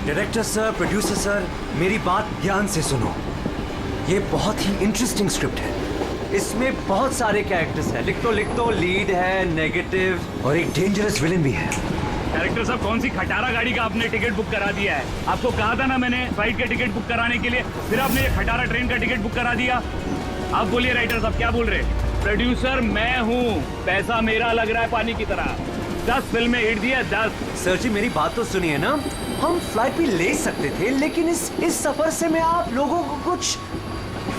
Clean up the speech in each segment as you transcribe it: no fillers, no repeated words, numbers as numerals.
Director sir, producer sir, मेरी बात ध्यान से सुनो। ये बहुत ही इंटरेस्टिंग स्क्रिप्ट है। इसमें बहुत सारे कैरेक्टर्स हैं। लिख तो लीड है, नेगेटिव और एक डेंजरस विलन भी है। डायरेक्टर साहब, कौन सी खटारा गाड़ी का आपने टिकट बुक करा दिया है? आपको कहा था ना मैंने फ्लाइट का टिकट बुक कराने के लिए, फिर आपने ये खटारा ट्रेन का टिकट बुक करा दिया। आप बोलिए राइटर साहब, क्या बोल रहे हैं? प्रोड्यूसर मैं हूँ, पैसा मेरा लग रहा है पानी की तरह। 10 फिल्में हिट दिया, 10। सर जी मेरी बात तो सुनिए ना, हम फ्लाइट भी ले सकते थे, लेकिन इस सफर से मैं आप लोगों को कुछ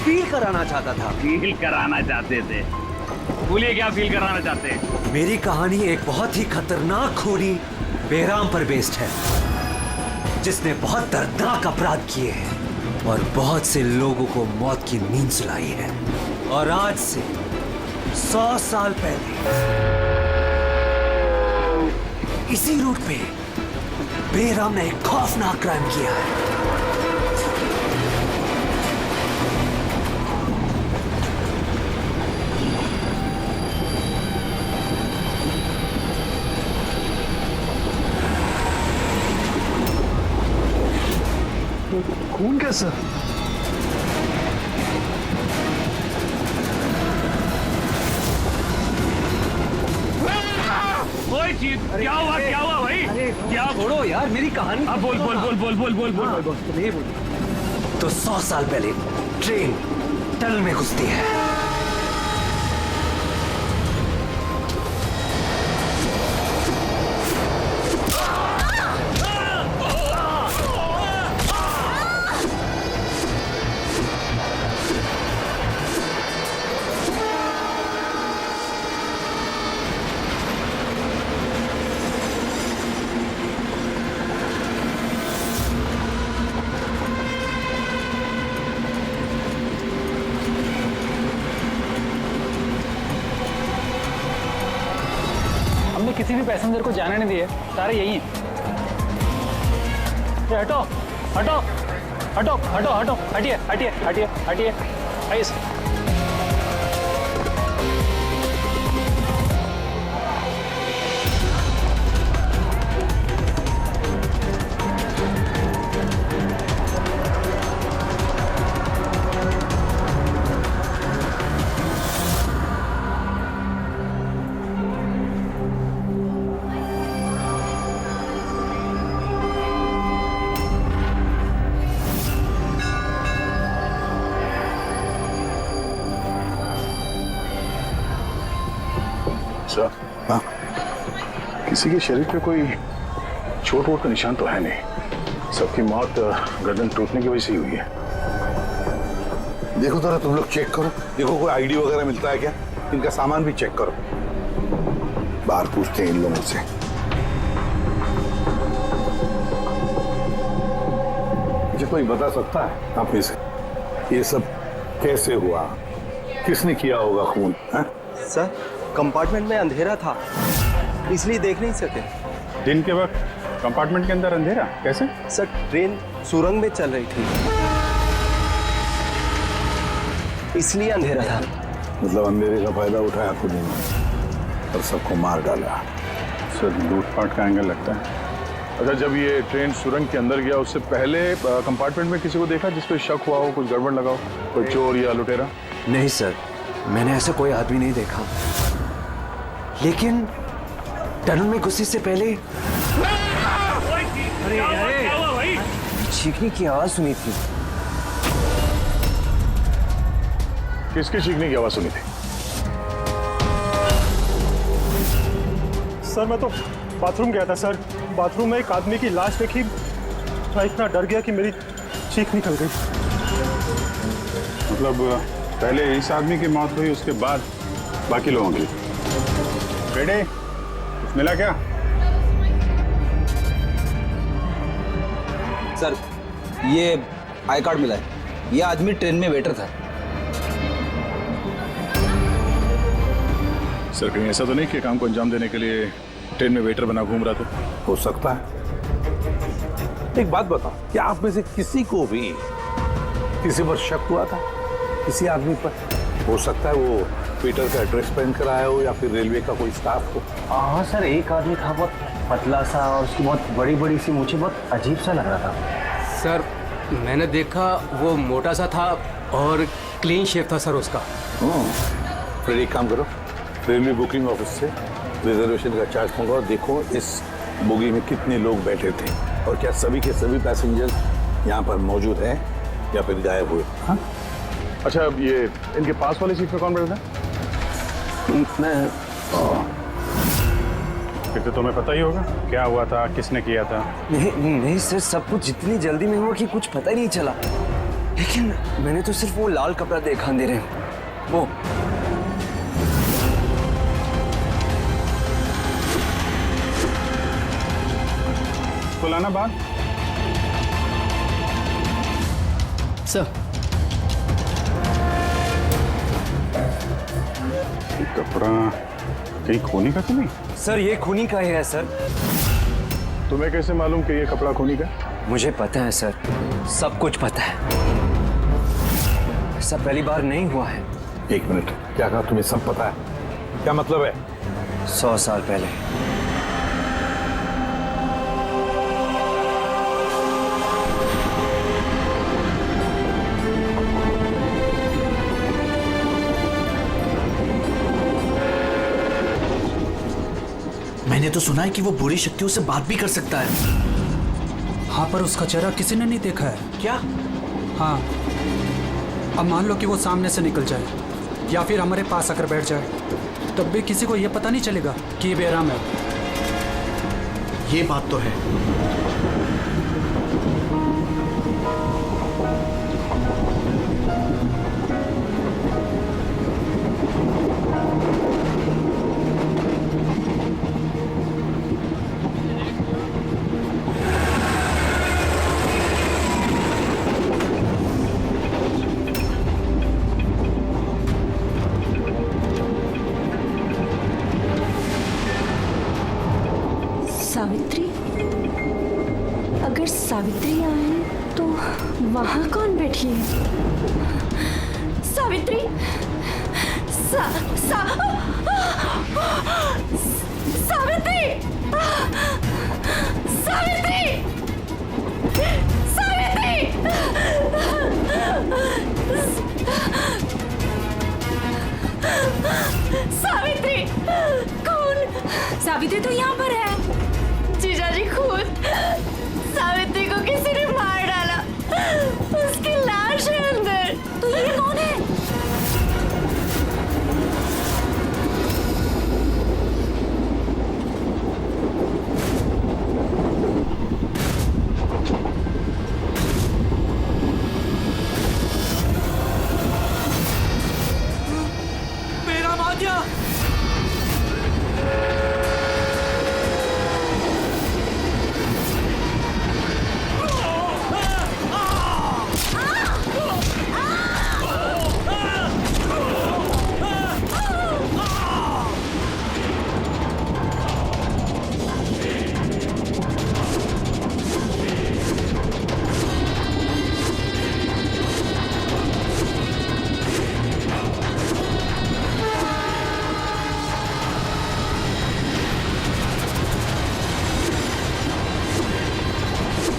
फील कराना चाहता था। फील कराना चाहते थे? बोलिए क्या फील कराना चाहते हैं? मेरी कहानी एक बहुत ही खतरनाक खूनी बेराम पर बेस्ड है, जिसने बहुत दर्दनाक अपराध किए हैं और बहुत से लोगों को मौत की नींद सुलाई है। और आज से 100 साल पहले इसी रूट पे बेराम ने एक खौफनाक क्राइम किया है। खून कैसा? क्या हुआ भाई? क्या? छोड़ो यार मेरी कहानी। अब बोल। तो 100 साल पहले ट्रेन टनल में घुसती है। हमने किसी भी पैसेंजर को जाने नहीं दिए, सारे यही हैं। हटो हटो हटो हटो हटो, हटिए हटिए हटिए हटिए, आइए। हाँ, किसी के शरीर पे कोई चोट वोट का निशान तो है नहीं। सबकी मौत गर्दन टूटने की वजह से ही हुई है। देखो जरा तुम लोग चेक करो, देखो कोई आईडी वगैरह मिलता है क्या। इनका सामान भी चेक करो। बाहर पूछते हैं इन लोगों से। मुझे कोई बता सकता है आप में से ये सब कैसे हुआ, किसने किया होगा खून? सर, कंपार्टमेंट में अंधेरा था, इसलिए देख नहीं सके। दिन के वक्त कंपार्टमेंट के अंदर अंधेरा कैसे? सर, ट्रेन सुरंग में चल रही थी, इसलिए अंधेरा था। मतलब अंधेरे का फायदा उठाया खुद ने और सबको मार डाला। सर, लूटपाट का एंगल लगता है। अच्छा, जब ये ट्रेन सुरंग के अंदर गया उससे पहले कंपार्टमेंट में किसी को देखा जिस पे शक हुआ हो, कुछ गड़बड़ लगा हो, कोई चोर या लुटेरा? नहीं सर, मैंने ऐसा कोई आदमी नहीं देखा, लेकिन टनल में घुसने से पहले भाई? चीखने की आवाज सुनी थी। किसके चीखने की आवाज सुनी थी? सर, मैं तो बाथरूम गया था सर। बाथरूम में एक आदमी की लाश देखी, मैं इतना डर गया कि मेरी चीख निकल गई। मतलब पहले इस आदमी की मौत हुई, उसके बाद बाकी लोगों की। बेटे, कुछ मिला क्या? सर, ये आई कार्ड मिला है। ये आदमी ट्रेन में वेटर था। सर, कहीं ऐसा तो नहीं कि काम को अंजाम देने के लिए ट्रेन में वेटर बना घूम रहा था? हो सकता है। एक बात बताओ, क्या आप में से किसी को भी किसी पर शक हुआ था, किसी आदमी पर? हो सकता है वो पीटर का ड्रेस पहन कर आया हो या फिर रेलवे का कोई स्टाफ हो। हाँ सर, एक आदमी था, बहुत पतला सा और उसकी बहुत बड़ी बड़ी सी मूछें, बहुत अजीब सा लग रहा था। सर मैंने देखा वो मोटा सा था और क्लीन शेव था सर उसका। फिर एक काम करो, रेलवे बुकिंग ऑफिस से रिजर्वेशन का चार्ज मंगाओ, देखो इस बोगी में कितने लोग बैठे थे और क्या सभी के सभी पैसेंजर्स यहाँ पर मौजूद हैं या फिर गायब हुए। हाँ? अच्छा, अब ये इनके पास वाली सीट पे कौन बैठा था? मैं फिर तो तुम्हें पता ही होगा क्या हुआ था, किसने किया था। नहीं सर, सब कुछ इतनी जल्दी में हुआ कि कुछ पता ही नहीं चला। लेकिन मैंने तो सिर्फ वो लाल कपड़ा देखा अंधेरे में, वो। बुलाना बात। सर कपड़ा कहीं खूनी का तो नहीं? सर ये खूनी का ही है सर। तुम्हें कैसे मालूम कि ये कपड़ा खूनी का? मुझे पता है सर, सब कुछ पता है। ऐसा पहली बार नहीं हुआ है। एक मिनट, क्या कहा? तुम्हें सब पता है? क्या मतलब है? 100 साल पहले मैंने तो सुना है कि वो बुरी शक्तियों से बात भी कर सकता है। हाँ पर उसका चेहरा किसी ने नहीं देखा है। क्या? हाँ, अब मान लो कि वो सामने से निकल जाए या फिर हमारे पास आकर बैठ जाए, तब भी किसी को ये पता नहीं चलेगा कि ये बेराम है। ये बात तो है। सावित्री? अगर सावित्री आए तो वहां कौन बैठी है? सावित्री! सावित्री! सावित्री! सावित्री! सावित्री! कौन? सावित्री तो यहाँ पर है। जीजाजी खुद सावित्री को किसी ने मार डाला, उसकी लाश है अंदर। तो ये कौन है? मेरा माध्या!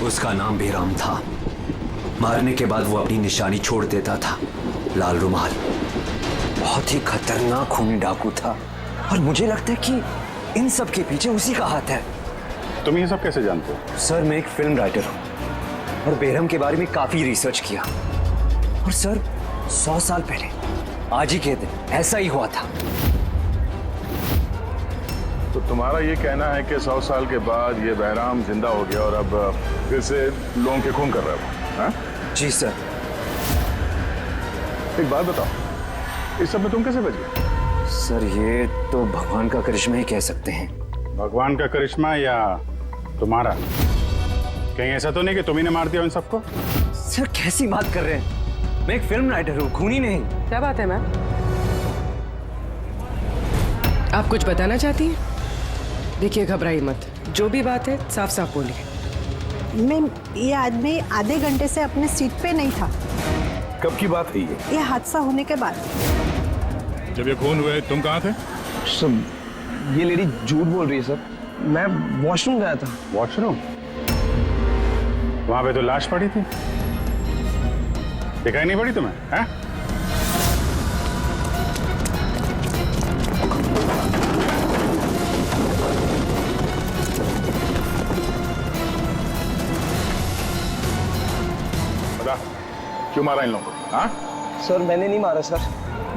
उसका नाम बेराम था। मारने के बाद वो अपनी निशानी छोड़ देता था, लाल रुमाल। बहुत ही खतरनाक खूनी डाकू था और मुझे लगता है कि इन सब के पीछे उसी का हाथ है। तुम ये सब कैसे जानते हो? सर मैं एक फिल्म राइटर हूँ और बेरहम के बारे में काफी रिसर्च किया। और सर 100 साल पहले आज ही के दिन ऐसा ही हुआ था। तो तुम्हारा ये कहना है कि 100 साल के बाद ये बहराम जिंदा हो गया और अब फिर से लोगों के खून कर रहा है? हाँ? जी सर। एक बात बताओ, इस सब में तुम कैसे बच गए? सर ये तो भगवान का करिश्मा ही कह सकते हैं। भगवान का करिश्मा या तुम्हारा? कहीं ऐसा तो नहीं कि तुम ही ने मार दिया उन सबको? सर कैसी बात कर रहे हैं? मैं एक फिल्म राइटर हूँ, खूनी नहीं। क्या बात है मैम? आप कुछ बताना चाहती हैं? देखिए घबराइए मत, जो भी बात है साफ साफ बोलिए। मैम ये आदमी आधे घंटे से अपने सीट पे नहीं था। कब की बात है ये? ये हादसा होने के बाद। जब ये खून हुए तुम कहाँ थे? सब ये लेडी झूठ बोल रही है सर। मैं वॉशरूम गया था। वॉशरूम? वहां पे तो लाश पड़ी थी, दिखाई नहीं पड़ी तुम्हें? हैं? बता, क्यों मारा इन लोगों को? हाँ? सर मैंने नहीं मारा सर,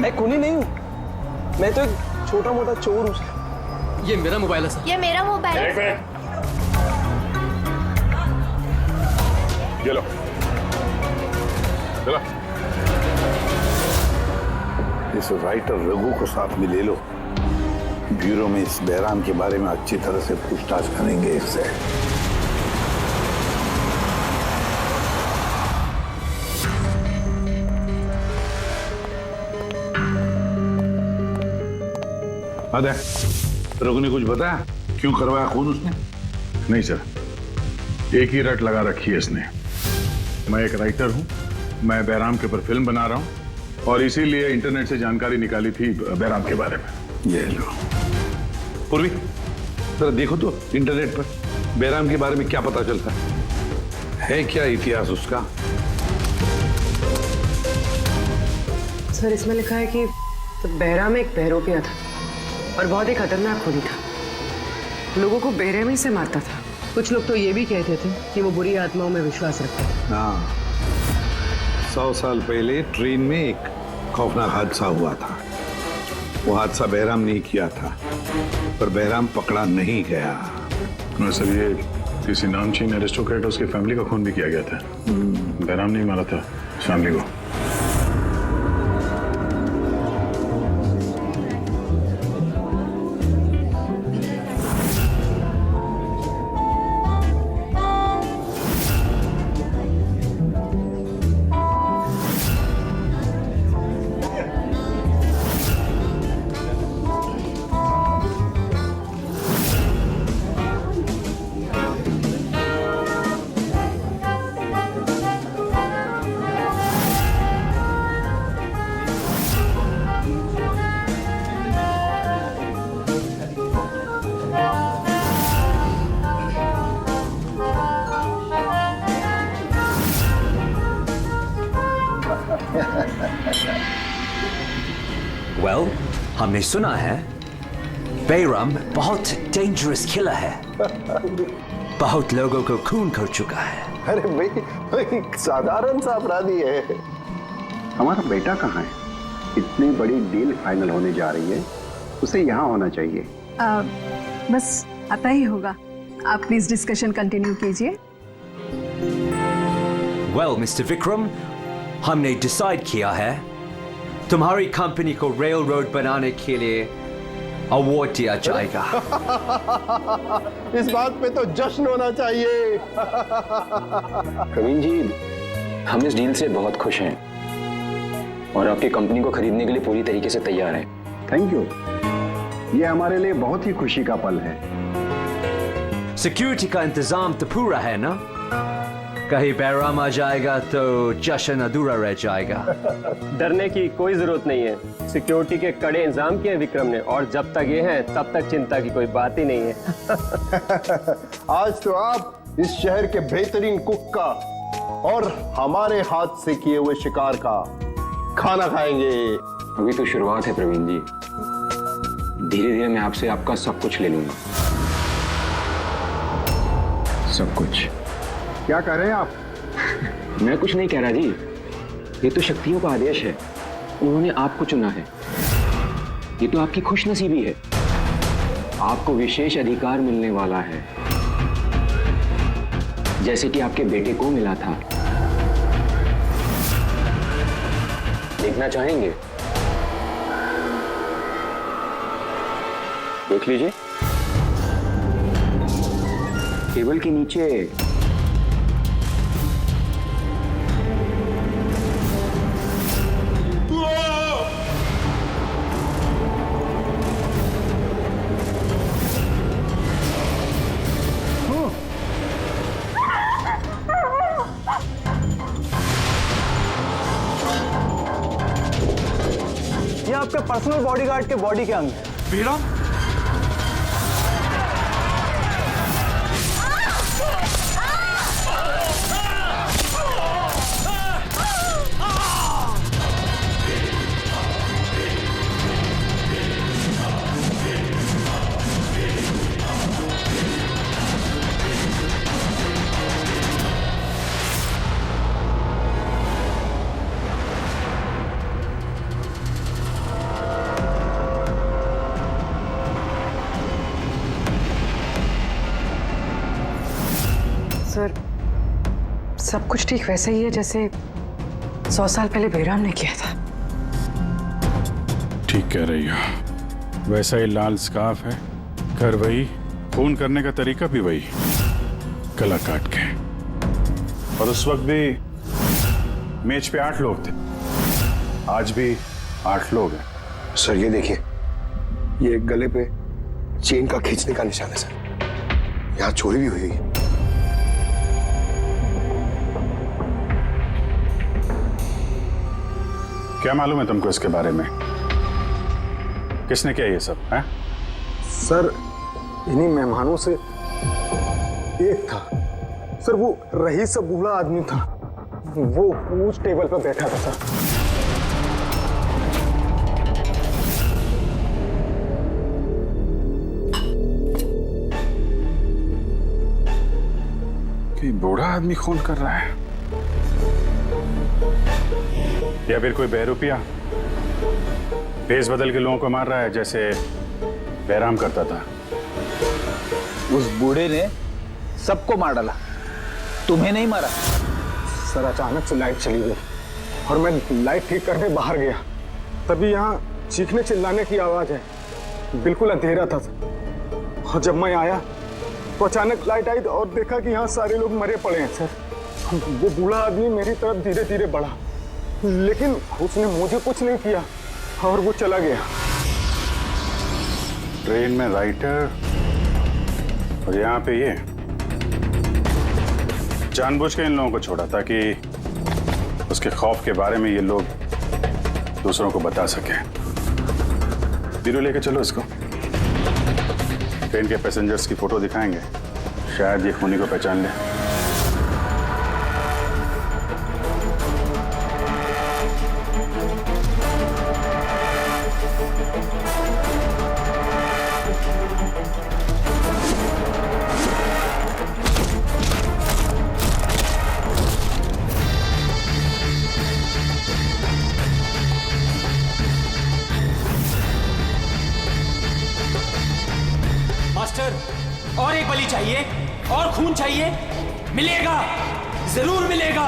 मैं खूनी नहीं हूँ, मैं तो एक छोटा मोटा चोर हूँ। ये मेरा मोबाइल है सर। ये मेरा मोबाइल है। एक मिनट, ये लो, चलो। इस राइटर रघु को साथ में ले लो, ब्यूरो में इस बैराम के बारे में अच्छी तरह से पूछताछ करेंगे इससे। अरे रघु ने कुछ बताया क्यों करवाया खून उसने? नहीं सर, एक ही रट लगा रखी है इसने। मैं एक राइटर हूं, मैं बैराम के ऊपर फिल्म बना रहा हूं और इसीलिए इंटरनेट से जानकारी निकाली थी बैराम के बारे में। ये लो पूर्वी, जरा देखो तो इंटरनेट पर बैराम के बारे में क्या पता चलता है क्या इतिहास उसका? सर इसमें लिखा है कि तो बैराम एक बहरोपिया था और बहुत ही खतरनाक खूनी था। लोगों को बेरहमी से मारता था। कुछ लोग तो ये भी कहते थे कि वो बुरी आत्माओं में विश्वास रखता था। हाँ, 100 साल पहले ट्रेन में एक खौफनाक हादसा हुआ था। वो हादसा बैराम ने किया था, पर बैराम पकड़ा नहीं गया। सर ये किसी नामचीन एरिस्टोक्रेट उसकी फैमिली का खून भी किया गया था। बैराम नहीं मारा था फैमिली को। वेल, हमने सुना है बैराम बहुत डेंजरस किलर है। बहुत लोगों को खून कर चुका है। अरे भाई साधारण सा अपराधी है। हमारा बेटा कहाँ है? इतनी बड़ी डील फाइनल होने जा रही है, उसे यहाँ होना चाहिए। बस आता ही होगा। आप प्लीज डिस्कशन कंटिन्यू कीजिए। वेल मिस्टर विक्रम, हमने डिसाइड किया है तुम्हारी कंपनी को रेल रोड बनाने के लिए अवार्ड दिया जाएगा। इस बात पे तो जश्न होना चाहिए। प्रवीण जी, हम इस डील से बहुत खुश हैं और आपकी कंपनी को खरीदने के लिए पूरी तरीके से तैयार हैं। थैंक यू, ये हमारे लिए बहुत ही खुशी का पल है। सिक्योरिटी का इंतजाम तो पूरा है ना? कहीं बैराम आ जाएगा तो जश्न अधूरा रह जाएगा। डरने की कोई जरूरत नहीं है। सिक्योरिटी के कड़े इंतजाम किए विक्रम ने, और जब तक ये हैं तब तक चिंता की कोई बात ही नहीं है। आज तो आप इस शहर के बेहतरीन कुक का और हमारे हाथ से किए हुए शिकार का खाना खाएंगे। अभी तो शुरुआत है प्रवीण जी, धीरे धीरे मैं आपसे आपका सब कुछ ले लूंगा। सब कुछ। क्या कह रहे हैं आप? मैं कुछ नहीं कह रहा जी, ये तो शक्तियों का आदेश है। उन्होंने आपको चुना है। ये तो आपकी खुशनसीबी है। आपको विशेष अधिकार मिलने वाला है, जैसे कि आपके बेटे को मिला था। देखना चाहेंगे? देख लीजिए, टेबल के नीचे ये आपके पर्सनल बॉडीगार्ड के बॉडी के अंग है। बैराम? सर सब कुछ ठीक वैसे ही है जैसे 100 साल पहले बेराम ने किया था। ठीक कह रही हो। वैसा ही लाल स्कार्फ है, घर वही, खून करने का तरीका भी वही, गला काट के। और उस वक्त भी मेज पे 8 लोग थे, आज भी 8 लोग हैं। सर ये देखिए, ये गले पे चेन का खींचने का निशान है सर। यहाँ चोरी भी हुई है। क्या मालूम है तुमको इसके बारे में? किसने किया ये सब है? सर इन्हीं मेहमानों से एक था सर, वो रईस सा बूढ़ा आदमी था, वो उस टेबल पर बैठा था सर। कि बूढ़ा आदमी खून कर रहा है या फिर कोई बहरूपिया भेस बदल के लोगों को मार रहा है जैसे बैराम करता था। उस बूढ़े ने सबको मार डाला, तुम्हें नहीं मारा। सर अचानक से लाइट चली गई और मैं लाइट ठीक करने बाहर गया, तभी यहाँ चीखने चिल्लाने की आवाज है। बिल्कुल अंधेरा था सर। और जब मैं आया तो अचानक लाइट आई और देखा कि यहाँ सारे लोग मरे पड़े हैं सर। वो बूढ़ा आदमी मेरी तरफ धीरे धीरे बढ़ा, लेकिन उसने मुझे कुछ नहीं किया और वो चला गया। ट्रेन में राइटर और यहाँ पे ये जानबूझ के इन लोगों को छोड़ा ताकि उसके खौफ के बारे में ये लोग दूसरों को बता सके। बीरू लेके चलो इसको, ट्रेन के पैसेंजर्स की फोटो दिखाएंगे, शायद ये खूनी को पहचान ले। और एक बलि चाहिए और खून चाहिए, मिलेगा, जरूर मिलेगा।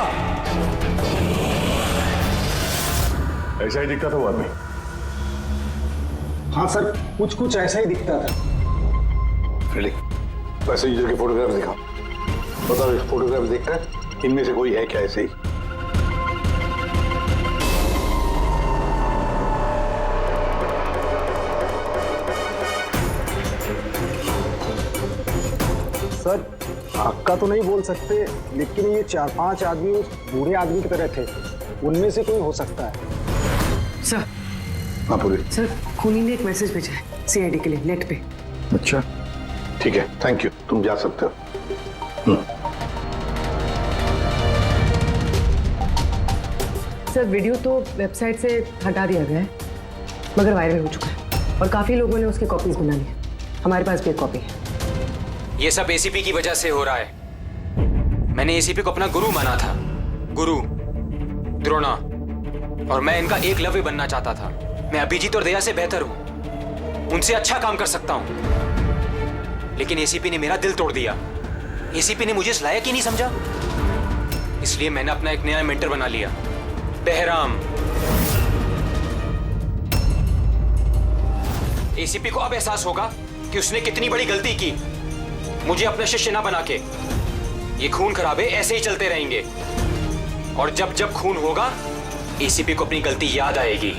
ऐसा ही दिखता था वो आदमी? हाँ सर, कुछ कुछ ऐसा ही दिखता था। फ्रेडी, पैसेंजर के फोटोग्राफ दिखाओ। बताओ, इस फोटोग्राफ देखकर इनमें से कोई है क्या ऐसे ही? सर आपका तो नहीं बोल सकते, लेकिन ये 4-5 आदमी उस बूढ़े आदमी की तरह थे, उनमें से कोई हो सकता है। सर हाँ पूरी। सर खूनी ने एक मैसेज भेजा है सीआईडी के लिए नेट पे। अच्छा ठीक है, थैंक यू, तुम जा सकते हो। सर वीडियो तो वेबसाइट से हटा दिया गया है, मगर वायरल हो चुका है और काफी लोगों ने उसकी कॉपीज बना ली। हमारे पास भी एक कॉपी है। ये सब एसीपी की वजह से हो रहा है। मैंने एसीपी को अपना गुरु माना था, गुरु द्रोणा, और मैं इनका एकलव्य बनना चाहता था। मैं अभिजीत और दया से बेहतर हूं, उनसे अच्छा काम कर सकता हूं, लेकिन एसीपी ने मेरा दिल तोड़ दिया। एसीपी ने मुझे इस लायक ही नहीं समझा, इसलिए मैंने अपना एक नया मेंटर बना लिया, बहराम। एसीपी को अब एहसास होगा कि उसने कितनी बड़ी गलती की, मुझे अपना शिष्य ना बना के। ये खून खराबे ऐसे ही चलते रहेंगे और जब जब खून होगा एसीपी को अपनी गलती याद आएगी।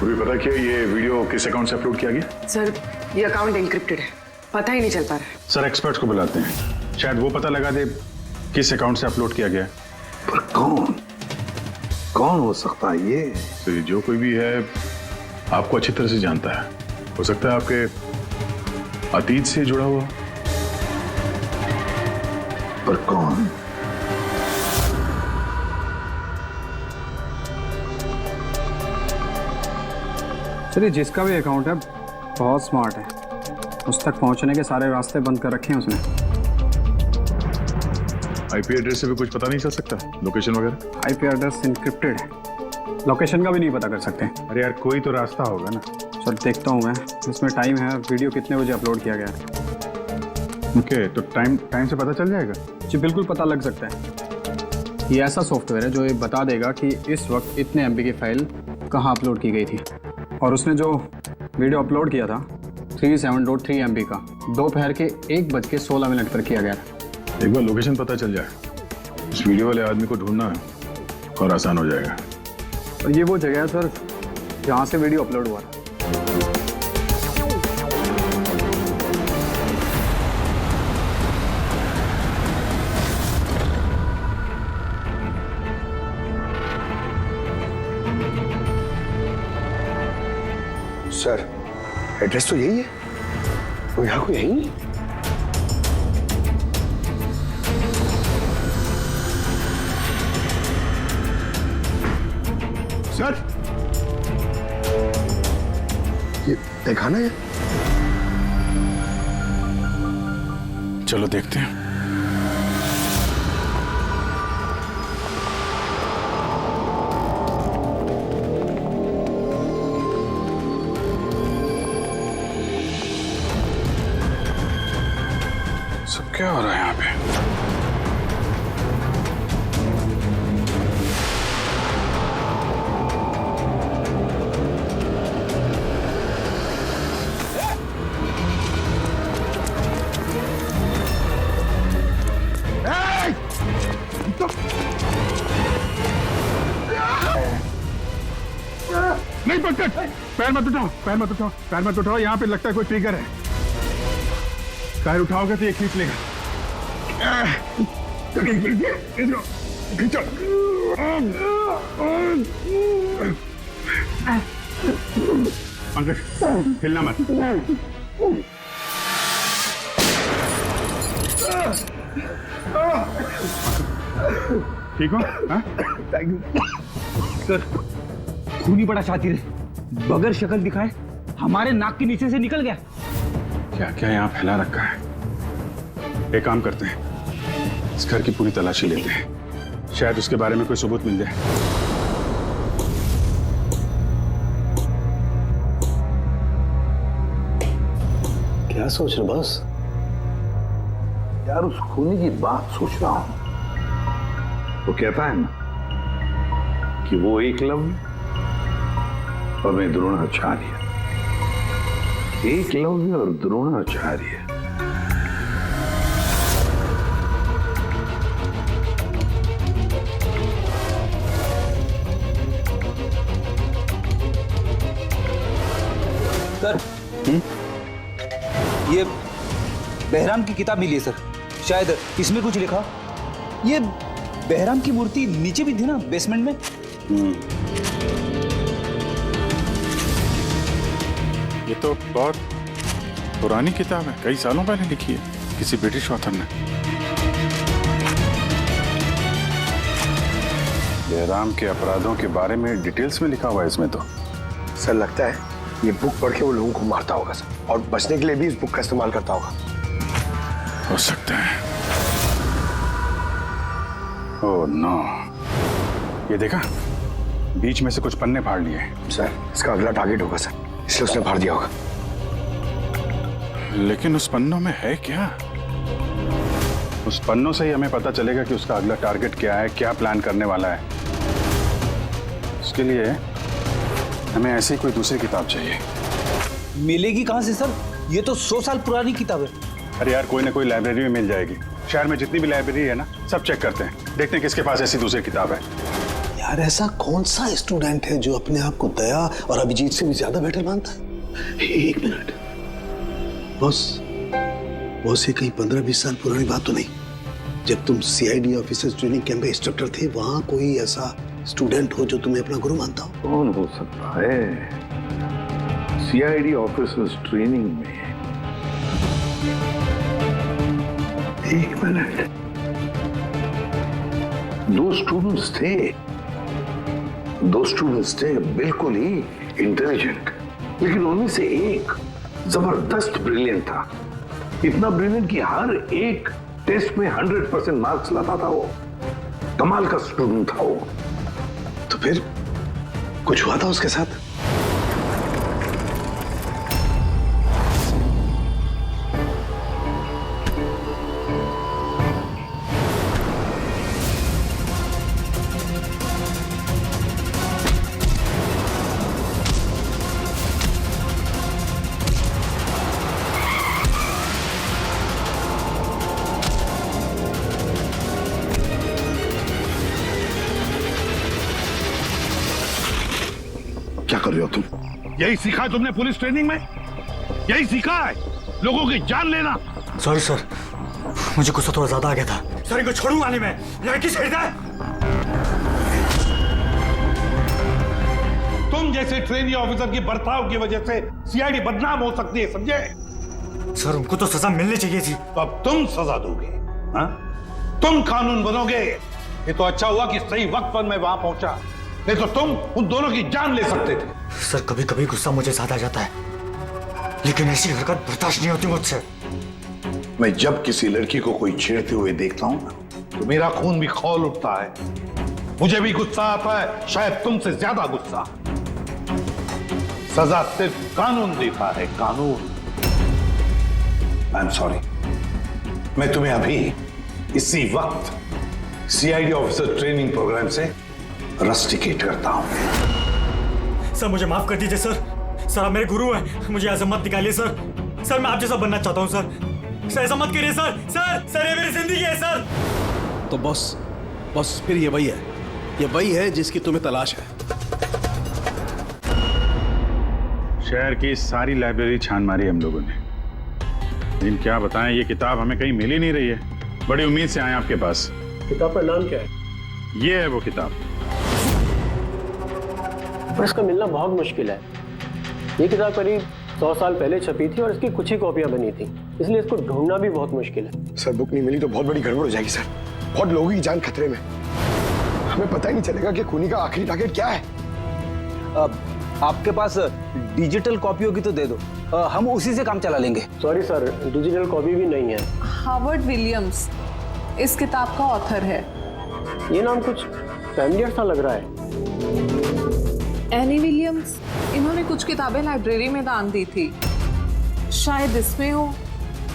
पूरी पता क्या ये वीडियो किस अकाउंट से अपलोड किया गया? सर ये अकाउंट एन्क्रिप्टेड है, पता ही नहीं चल पा रहा है। सर एक्सपर्ट्स को बुलाते हैं, शायद वो पता लगा दे किस अकाउंट से अपलोड किया गया। पर कौन हो सकता है ये? तो ये जो कोई भी है आपको अच्छी तरह से जानता है, हो सकता है आपके अतीत से जुड़ा हुआ। पर कौन? चलिए, जिसका भी अकाउंट है बहुत स्मार्ट है, उस तक पहुंचने के सारे रास्ते बंद कर रखे हैं उसने। आईपी एड्रेस से भी कुछ पता नहीं चल सकता, लोकेशन वगैरह? आईपी एड्रेस इनक्रिप्टेड है, लोकेशन का भी नहीं पता कर सकते। अरे यार कोई तो रास्ता होगा ना। सर देखता हूँ मैं, इसमें टाइम है, वीडियो कितने बजे अपलोड किया गया है। ओके, तो टाइम से पता चल जाएगा? जी बिल्कुल पता लग सकता है। ये ऐसा सॉफ्टवेयर है जो ये बता देगा कि इस वक्त इतने MB की फाइल कहाँ अपलोड की गई थी, और उसने जो वीडियो अपलोड किया था 37.3 MB का दोपहर के 1:16 पर किया गया था। एक बार लोकेशन पता चल जाए, इस वीडियो वाले आदमी को ढूंढना और आसान हो जाएगा। और ये वो जगह है सर जहाँ से वीडियो अपलोड हुआ था। सर, एड्रेस तो यही है, वो यहाँ को यही। सर, ये देखा ना? चलो देखते हैं। सब क्या हो रहा है यहाँ पे? नहीं पकड़, पैर मत उठाओ, पैर मत उठाओ, पैर मत उठाओ। यहाँ पे लगता है कोई ट्रिगर है। पैर उठाओगे तो ये खींच लेगा। खींचो। अंकल हिलना मत। ठीक हो? सर, खून ही बड़ा शातिर है, बगैर शक्ल दिखाए हमारे नाक के नीचे से निकल गया। क्या क्या यहाँ फैला रखा है? एक काम करते हैं, इस घर की पूरी तलाशी लेते हैं, शायद उसके बारे में कोई सबूत मिल जाए। क्या सोच रहे बॉस? यार उस खूनी की बात सोच रहा हूं। वो कहता है ना कि वो एकलव्य और मैं द्रोणाचार्य। एकलव्य और द्रोणाचार्य। सर, ये बहराम की किताब मिली है सर, शायद इसमें कुछ लिखा। ये बहराम की मूर्ति नीचे भी थी ना बेसमेंट में। ये तो बहुत पुरानी किताब है, कई सालों पहले लिखी है किसी ब्रिटिश ऑथर ने। जयराम के अपराधों के बारे में डिटेल्स में लिखा हुआ है इसमें तो। सर लगता है ये बुक पढ़ के वो लोगों को मारता होगा सर, और बचने के लिए भी इस बुक का इस्तेमाल करता होगा। हो सकता है। ओह नो, ये देखा, बीच में से कुछ पन्ने फाड़ लिए। सर इसका अगला टारगेट होगा सर, इसलिए उसने फाड़ दिया होगा। लेकिन उस पन्नों में है क्या? उस पन्नों से ही हमें पता चलेगा कि उसका अगला टारगेट क्या है, क्या प्लान करने वाला है। उसके लिए हमें ऐसी कोई दूसरी किताब चाहिए। मिलेगी कहां से सर? ये तो 100 साल पुरानी किताब है। अरे यार, कोई ना कोई लाइब्रेरी में मिल जाएगी। शहर में जितनी भी लाइब्रेरी है ना, सब चेक करते हैं, देखते हैं किसके पास ऐसी दूसरी किताब है। यार ऐसा कौन सा स्टूडेंट है जो अपने आप को दया और अभिजीत से भी ज्यादा बेटर मानता है? एक मिनट बॉस, ये कहीं 15-20 साल पुरानी बात तो नहीं? जब तुम CID ऑफिसर्स ट्रेनिंग कैंप में इंस्ट्रक्टर थे, वहां कोई ऐसा स्टूडेंट हो जो तुम्हें अपना गुरु मानता हो? कौन हो सकता है? CID ऑफिसर्स ट्रेनिंग में एक मिनट, 2 स्टूडेंट्स थे बिल्कुल ही इंटेलिजेंट, लेकिन उनमें से एक जबरदस्त ब्रिलियंट था। इतना ब्रिलियंट कि हर एक टेस्ट में 100% मार्क्स लाता था। वो कमाल का स्टूडेंट था वो। तो फिर कुछ हुआ था उसके साथ? क्या कर रहे हो तुम? यही सीखा है तुमने पुलिस ट्रेनिंग में? यही सीखा है लोगों की जान लेना? सॉरी सर, मुझे गुस्सा थोड़ा ज्यादा आ गया था। सर इनको छोड़ूंगा नहीं मैं, लड़की खरीदा है। तुम जैसे ट्रेनी ऑफिसर की बर्ताव की वजह से सीआईडी बदनाम हो सकती है, समझे? सर उनको तो सजा मिलनी चाहिए थी। तो अब तुम सजा दोगे? हाँ? तुम कानून बनोगे? ये तो अच्छा हुआ कि सही वक्त पर मैं वहां पहुंचा, नहीं तो तुम उन दोनों की जान ले सकते थे। सर कभी कभी गुस्सा मुझे ज्यादा आ जाता है, लेकिन ऐसी हरकत बर्दाश्त नहीं होती मुझसे। मैं जब किसी लड़की को कोई छेड़ते हुए देखता हूं तो मेरा खून भी खौल उठता है, मुझे भी गुस्सा आता है, शायद तुमसे ज्यादा गुस्सा। सजा सिर्फ कानून देता है, कानून। आई एम सॉरी, मैं तुम्हें अभी इसी वक्त सीआईडी ऑफिसर ट्रेनिंग प्रोग्राम से रस्टिकेट करता हूं। सर मुझे माफ कर दीजिए सर। सर आप मेरे गुरु हैं, मुझे ऐसा मत निकालिए सर। सर मैं आप जैसा बनना चाहता हूं सर। सर ऐसा मत करिए सर। सर सर ये मेरी जिंदगी है सर। तो बॉस फिर ये वही है जिसकी तुम्हें तलाश है। शहर की सारी लाइब्रेरी छान मारी हम लोगों ने, लेकिन क्या बताएं, ये किताब हमें कहीं मिल ही नहीं रही है। बड़ी उम्मीद से आए आपके पास। किताब का नाम क्या है? ये है वो किताब। पर इसका मिलना बहुत मुश्किल है। ये किताब करीब 100 साल पहले छपी थी और इसकी कुछ ही कॉपियां बनी थी, इसलिए इसको ढूंढना भी बहुत मुश्किल है। सर बुक नहीं मिली तो बहुत बड़ी गड़बड़ हो जाएगी सर। बहुत लोगों की जान खतरे में, हमें पता ही नहीं चलेगा कि खूनी का आखिरी टारगेट क्या है। आपके पास डिजिटल कॉपी होगी तो दे दो, हम उसी से काम चला लेंगे। सॉरी सर, डिजिटल कॉपी भी नहीं है। हार्वर्ड विलियम्स इस किताब का ऑथर है। ये नाम कुछ फैमिलियर सा लग रहा है। एनी विलियम्स, इन्होंने कुछ किताबें लाइब्रेरी में दान दी थी, शायद इसमें हो।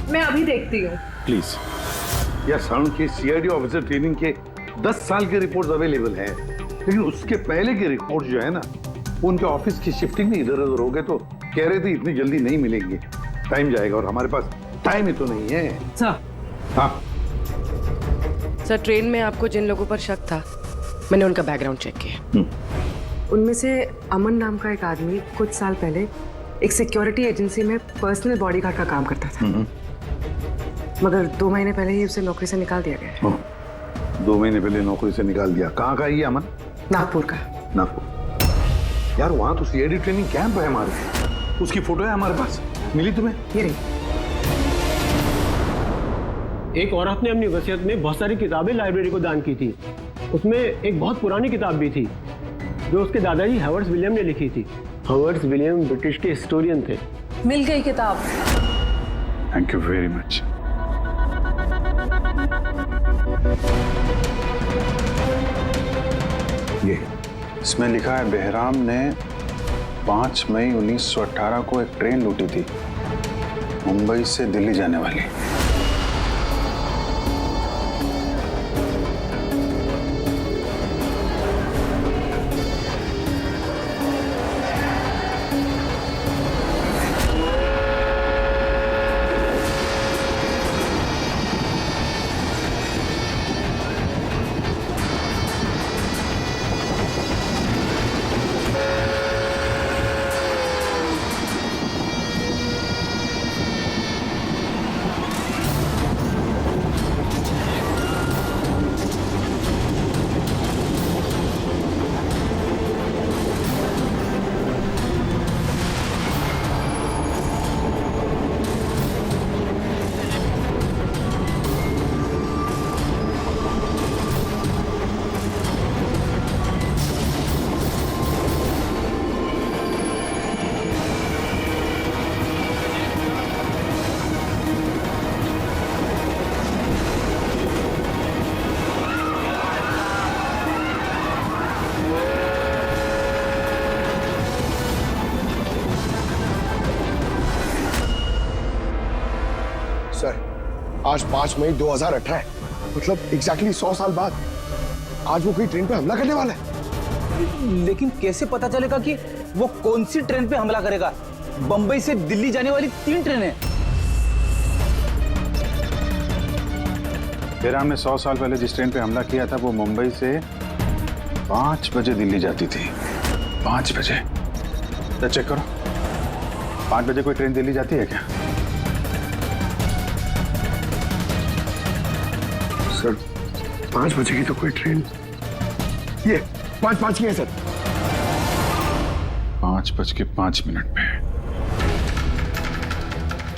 मैं अभी देखती हूँ। प्लीज। यार साउंड की सीआईडी ऑफिसर ट्रेनिंग के 10 साल के रिपोर्ट्स अवेलेबल हैं, लेकिन उसके पहले के रिपोर्ट जो है ना, वो उनके ऑफिस की शिफ्टिंग में इधर उधर हो गए, तो कह रहे थे इतनी जल्दी नहीं मिलेंगे, टाइम जाएगा, और हमारे पास टाइम ही तो नहीं है। सर। हाँ सर, ट्रेन में आपको जिन लोगों पर शक था, मैंने उनका बैकग्राउंड चेक किया। उनमें से अमन नाम का एक आदमी कुछ साल पहले एक सिक्योरिटी एजेंसी में पर्सनल बॉडीगार्ड का काम करता था, मगर 2 महीने पहले ही उसे नौकरी से निकाल दिया गया। 2 महीने पहले नौकरी से निकाल दिया। कहाँ का ये अमन? नागपुर का। नागपुर। यार वहाँ तो सीआईडी ट्रेनिंग कैंप है हमारे, उसकी फोटो है हमारे पास, मिली तुम्हें? ये रही। एक औरत ने अपनी वसीयत में बहुत सारी किताबें लाइब्रेरी को दान की थी। उसमें एक बहुत पुरानी किताब भी थी जो उसके दादाजी हावर्ड विलियम ने लिखी थी। हावर्ड विलियम ब्रिटिश के हिस्टोरियन थे। मिल गई किताब। Thank you very much. ये इसमें लिखा है, बेहराम ने 5 मई 1918 को एक ट्रेन लूटी थी, मुंबई से दिल्ली जाने वाली। आज 5 मई 2018 है, मतलब एग्जैक्टली 100 साल बाद आज वो कोई ट्रेन पे हमला करने वाला है। लेकिन कैसे पता चलेगा कि वो कौन सी ट्रेन पे हमला करेगा? बंबई से दिल्ली जाने वाली 3 ट्रेनें। बेहराम ने 100 साल पहले जिस ट्रेन पे हमला किया था, वो मुंबई से 5 बजे दिल्ली जाती थी। 5 बजे। चेक करो, 5 बजे कोई ट्रेन दिल्ली जाती है क्या? सर 5 बजे की तो कोई ट्रेन, ये 5:05 की है सर। 5:05 पे।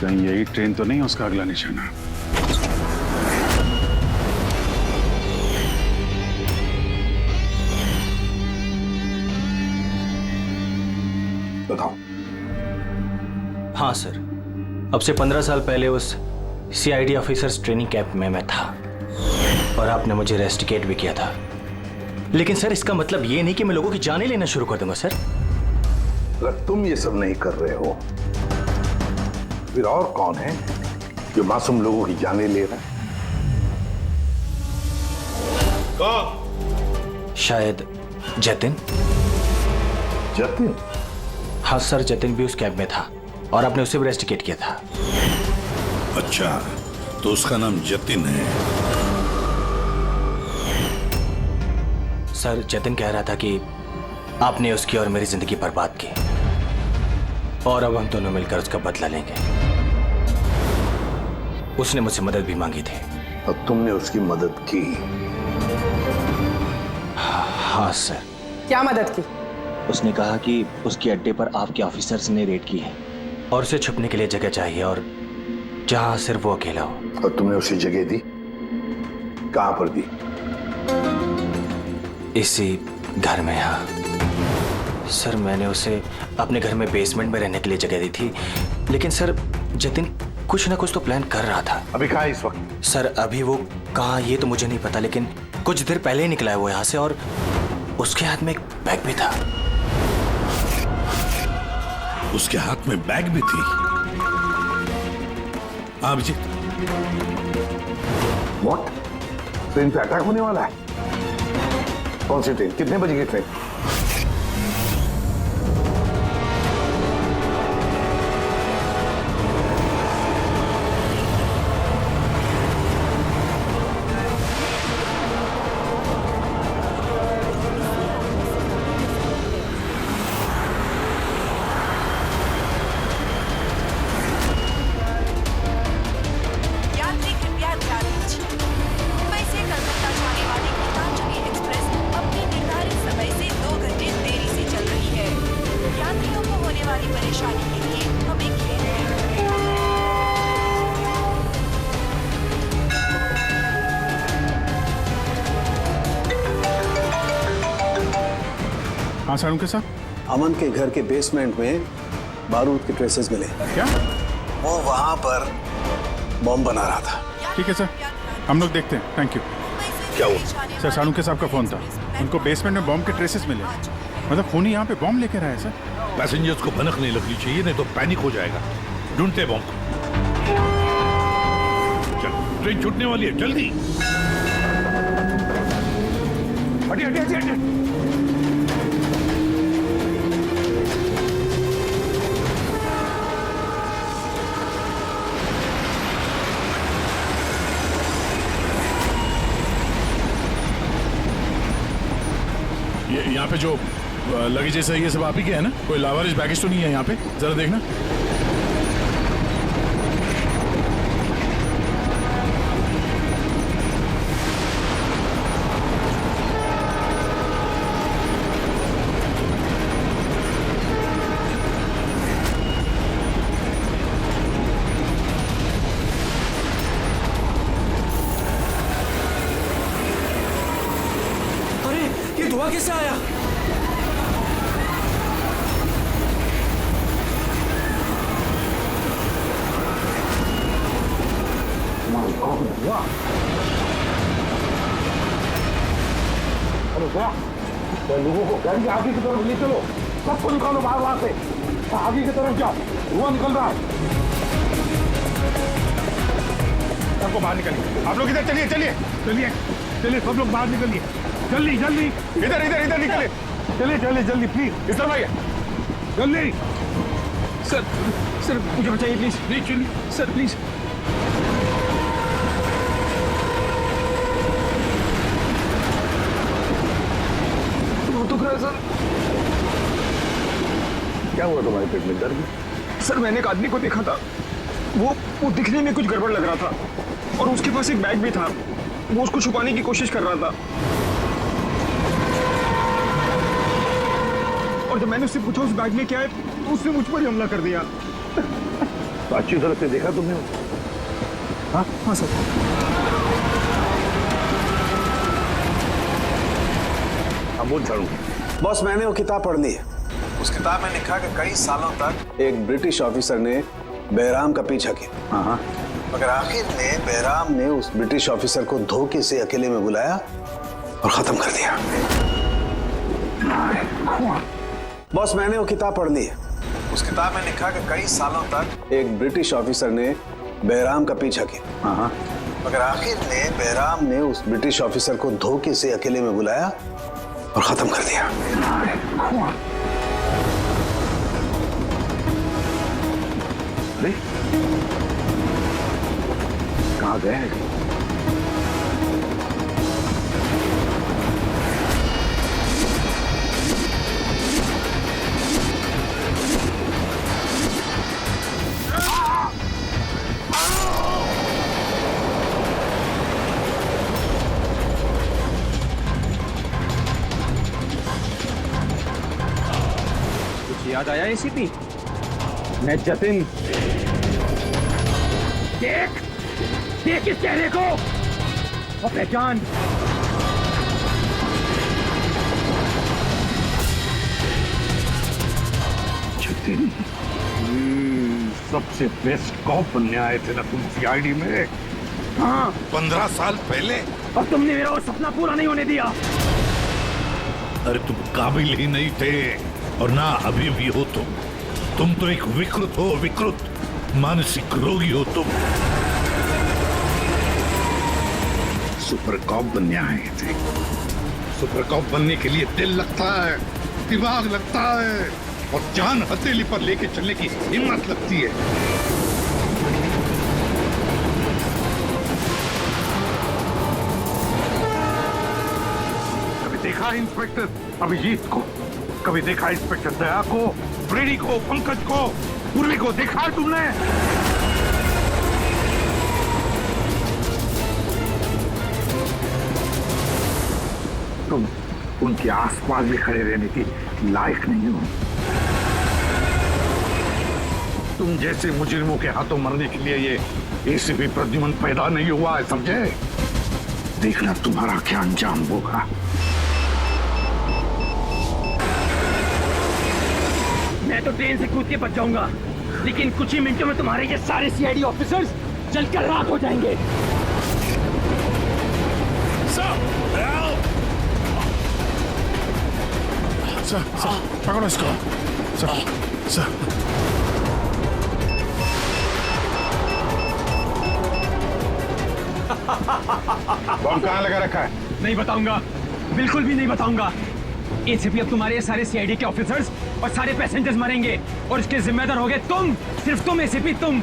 कहीं यही ट्रेन तो नहीं उसका अगला निशाना? बताओ। हाँ सर, अब से 15 साल पहले उस CID ऑफिसर्स ट्रेनिंग कैंप में मैं था और आपने मुझे रेस्टिकेट भी किया था। लेकिन सर इसका मतलब ये नहीं कि मैं लोगों की जानें लेना शुरू कर दूंगा सर। अगर तुम ये सब नहीं कर रहे हो फिर और कौन है जो मासूम लोगों की जानें ले रहा है? शायद जतिन। जतिन? हाँ सर, जतिन भी उस कैब में था और आपने उसे भी रेस्टिकेट किया था। अच्छा, तो उसका नाम जतिन है। सर जतिन कह रहा था कि आपने उसकी और मेरी जिंदगी बर्बाद की और अब हम दोनों मिलकर उसका बदला लेंगे। उसने मुझसे मदद भी मांगी थी। और तुमने उसकी मदद की? हाँ सर। क्या मदद की? उसने कहा कि उसके अड्डे पर आपके ऑफिसर्स ने रेड की है और उसे छुपने के लिए जगह चाहिए और जहां सिर्फ वो अकेला हो। और तुमने उसे जगह दी? कहां पर दी? इसी घर में। हाँ सर, मैंने उसे अपने घर में बेसमेंट में रहने के लिए जगह दी थी, लेकिन सर जतिन कुछ ना कुछ तो प्लान कर रहा था। अभी कहाँ है इस वक्त? सर अभी वो कहाँ ये तो मुझे नहीं पता, लेकिन कुछ देर पहले ही निकला है वो यहाँ से और उसके हाथ में एक बैग भी था। उसके हाथ में बैग भी थी? हाँ अभिजीत। व्हाट? ट्रेन पे अटैक होने वाला है? कौन सी ट्रेन? कितने बजे की ट्रेन? हाँ सारुण के साथ? अमन के घर के बेसमेंट में बारूद के ट्रेसेस मिले। क्या? वो वहां पर बॉम्ब बना रहा था। ठीक है सर, हम लोग देखते हैं। Thank you. क्या हुआ? सर सारुण के साहब का फोन था, उनको बेसमेंट में बॉम्ब के ट्रेसेस मिले। मतलब खूनी यहाँ पे बॉम्ब लेकर आया सर। पैसेंजर्स को भनक नहीं लगनी चाहिए, नहीं तो पैनिक हो जाएगा। ढूंढते बॉम्ब। चल, ट्रेन छूटने वाली है, जल्दी। हटिए हटिए हटिए हटिए। यहाँ पे जो लगेजेस है ये सब आप ही के है ना? कोई लावारिस बैगेज तो नहीं है यहाँ पे? जरा देखना। अरे ये धुआं कैसे आया? लोगों को गाड़ी आगे की तरफ ले चलो, सबको निकालो बाहर वहां से। आगे की तरफ जाओ, धुआं निकल रहा है। सबको बाहर निकलिए। आप लोग इधर चलिए चलिए चलिए चलिए, सब लोग बाहर निकलिए। जल्दी जल्दी, इधर इधर इधर निकलिए। चलिए चलिए जल्दी, प्लीज। इस तरफ आइए जल्दी। सर सर मुझे बचाइए प्लीज। नहीं चलिए सर प्लीज। क्या हुआ तुम्हारे पेट में? दर्द? सर मैंने एक आदमी को देखा था, वो दिखने में कुछ गड़बड़ लग रहा था और उसके पास एक बैग भी था, वो उसको छुपाने की कोशिश कर रहा था। और जब मैंने उससे पूछा उस बैग में क्या है तो उसने मुझ पर ही हमला कर दिया। तो अच्छी तरह से देखा तुमने? हाँ सर। बोल झाड़ू। बॉस मैंने वो किताब पढ़ ली है। उस किताब में लिखा कि कई सालों तक एक ब्रिटिश ऑफिसर ने बहराम का पीछा किया। मगर आखिर में बहराम ने उस ब्रिटिश ऑफिसर को धोखे से अकेले में बुलाया और खत्म कर दिया। बॉस मैंने वो किताब पढ़ ली है। उस किताब में लिखा कि कई सालों तक एक ब्रिटिश ऑफिसर ने बहराम का पीछा किया। मगर आखिर में बहराम ने उस ब्रिटिश ऑफिसर को धोखे से अकेले में बुलाया और खत्म कर दिया। अरे कहाँ गए? याद आया एसीपी? मैं जतिन। देख इस चेहरे को और पहचान। जतिन, सबसे बेस्ट कॉप बनने आए थे ना तुम सीआईडी में? हाँ, 15 साल पहले। और तुमने मेरा वो सपना पूरा नहीं होने दिया। अरे तुम काबिल ही नहीं थे और ना अभी भी हो तुम तो एक विकृत हो, विकृत मानसिक रोगी हो तुम। सुपर कॉप बनने आए थे। सुपर कॉप बनने के लिए दिल लगता है, दिमाग लगता है और जान हथेली पर लेके चलने की हिम्मत लगती है। कभी देखा इंस्पेक्टर अभिजीत को? कभी देखा इंस्पेक्टर दया को, फ्रेडी को, पंकज को, मुरली को? देखा है तुमने? तुम उनके आसपास भी खड़े रहने की लायक नहीं हो। तुम जैसे मुजरिमों के हाथों मरने के लिए ये एसीपी प्रद्युमन पैदा नहीं हुआ है, समझे? देखना तुम्हारा क्या अंजाम होगा। मैं तो ट्रेन से कूद के बच जाऊंगा, लेकिन कुछ ही मिनटों में तुम्हारे ये सारे सीआईडी ऑफिसर्स जलकर राख हो जाएंगे। सर, पकड़ो इसको। सर। बम कहाँ लगा रखा है? नहीं बताऊंगा, बिल्कुल भी नहीं बताऊंगा। एसीपी अब तुम्हारे सारे सीआईडी के ऑफिसर्स और सारे पैसेंजर्स मरेंगे और इसके जिम्मेदार होगे तुम, सिर्फ तुम एसीपी, तुम।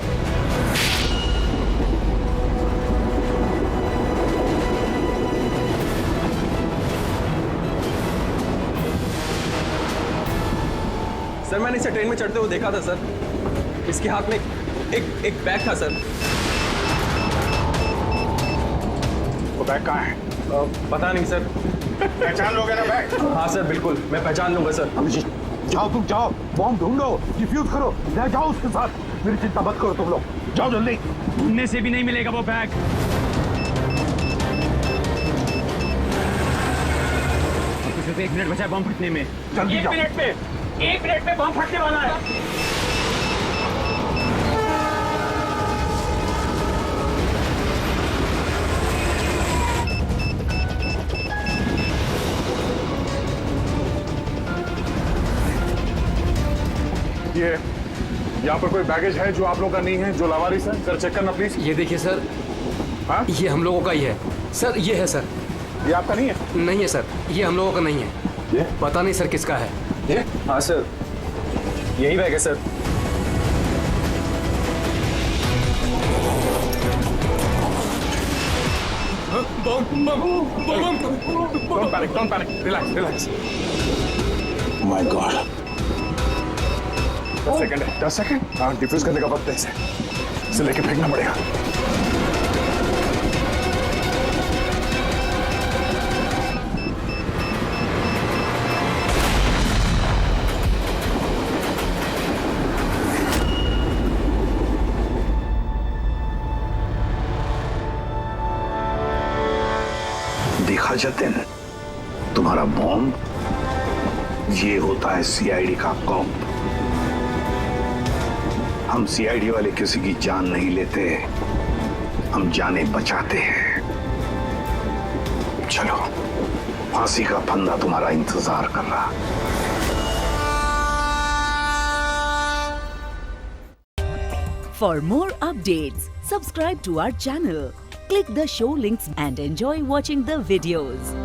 सर मैंने इसे ट्रेन में चढ़ते हुए देखा था सर। इसके हाथ में एक बैग था सर। वो बैग कहाँ है? पता नहीं सर। पहचान लोगे ना बैग? हाँ सर बिल्कुल, मैं पहचान लूंगा सर। अभिजीत जाओ, तुम जाओ, बॉम्ब ढूंढो, डिफ्यूज करो, ले जाओ उसके साथ। मेरी चिंता मत करो तुम लोग, जाओ जल्दी। ढूंढने से भी नहीं मिलेगा वो बैग। सिर्फ 1 मिनट बचा है बॉम्ब फटने में। जल्दी जाओ। 1 मिनट में बॉम्ब फटने वाला है। ये यहाँ पर कोई बैगेज है जो आप लोगों का नहीं है, जो लावारिस है? सर चेक करना प्लीज। ये देखिए सर। हाँ? ये हम लोगों का ही है सर। ये है सर। ये आपका नहीं है? नहीं है सर, ये हम लोगों का नहीं है। ये? पता नहीं सर किसका है। ये? हाँ सर, यही बैग है sir. Don't panic, relax. My God. 10 second है, 10 सेकंड। हाँ, डिफ्यूज करने का वक्त है इसे लेके फेंकना पड़ेगा। देखा जतिन, तुम्हारा बॉम्ब ये होता है सीआईडी का कॉम्प। हम सीआईडी वाले किसी की जान नहीं लेते, हम जाने बचाते हैं। चलो, फांसी का फंदा तुम्हारा इंतजार कर रहा। For more updates, subscribe to our channel, click the show links and enjoy watching the videos.